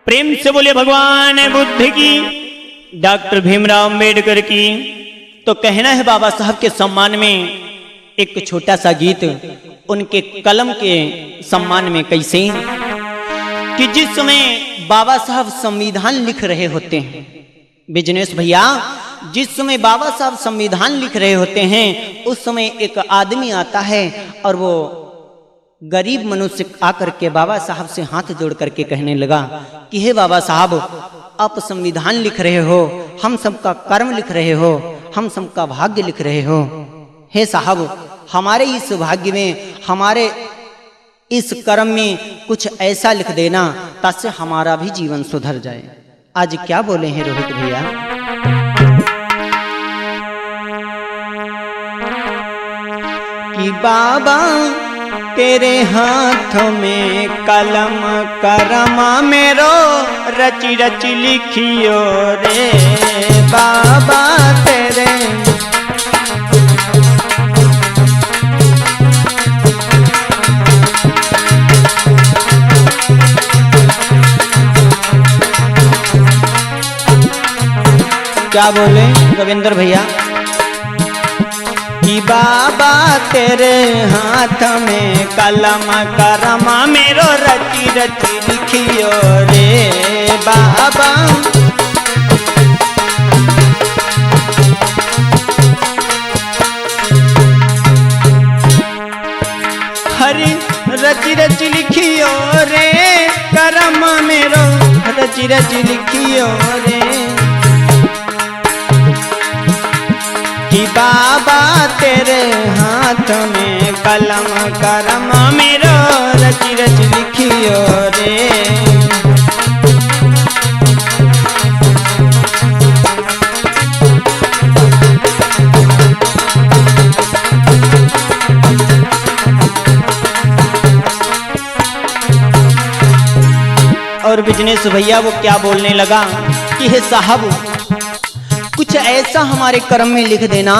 प्रेम से बोले भगवान बुद्ध की, डॉक्टर भीमराव अंबेडकर की। तो कहना है बाबा साहब के सम्मान में एक छोटा सा गीत, उनके कलम के सम्मान में कैसे कि जिस समय बाबा साहब संविधान लिख रहे होते हैं, बिजनेस भैया, जिस समय बाबा साहब संविधान लिख रहे होते हैं उस समय एक आदमी आता है और वो गरीब मनुष्य आकर के बाबा साहब से हाथ जोड़ करके कहने लगा कि हे बाबा साहब, आप संविधान लिख रहे हो, हम सबका कर्म लिख रहे हो, हम सबका भाग्य लिख रहे हो। हे साहब, हमारे इस भाग्य में, हमारे इस कर्म में कुछ ऐसा लिख देना ताकि हमारा भी जीवन सुधर जाए। आज क्या बोले हैं रोहित भैया? कि बाबा तेरे हाथों में कलम करमा मेरो, रची रची लिखियो रे बाबा तेरे। क्या बोले रविंद्र भैया? कि बाबा तेरे हाथ में कलम करमा मेरो, रची रची लिखियो रे बाबा। हरी रची रची लिखियो रे करम मेरो, रची रची लिखियो रे। कि बाबा तेरे हाथ में कलम करम मेरो, रची रची लिखियो रे। और बिजनेस भैया वो क्या बोलने लगा कि हे साहब, कुछ ऐसा हमारे कर्म में लिख देना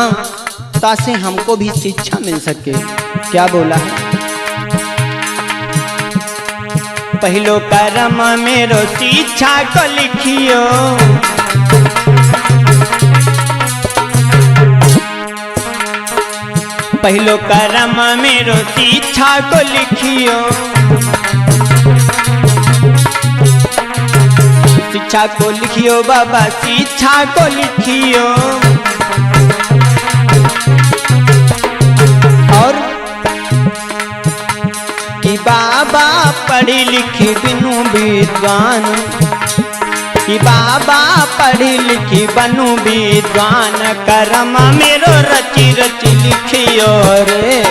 ताकि हमको भी शिक्षा मिल सके। क्या बोला है? पहलो कर्म मेरो शिक्षा को लिखियो, पहलो कर्म मेरो शिक्षा को लिखियो। शिक्षा को लिखियो बाबा, शिक्षा को लिखियो। और कि बाबा पढ़ी लिखी बिनु विद्वान, कि बाबा पढ़ी लिखी बनू विद्वान, कर्म मेरो रची रची लिखियो रे।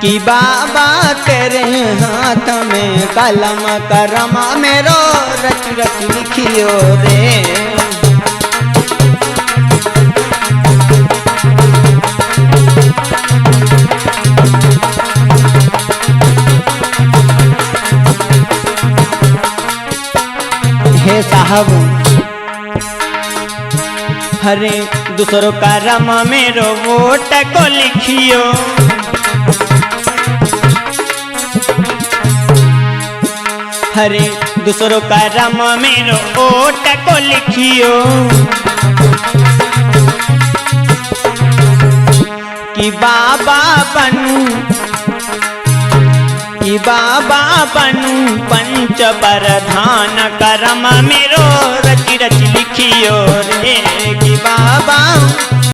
कि बाबा तेरे हाथ में कलम करमा मेरो, रच रच लिखियो रे। हे साहब, हरे दूसरों का कर्म मेरो वोट को लिखियो। हरे दूसरों का कर्म मेरो वोट को लिखियो। कि बाबा बनू, कि बाबा बनू पंच प्रधान, कर्म मेरो रची रची लिखियो रे। कि बाबा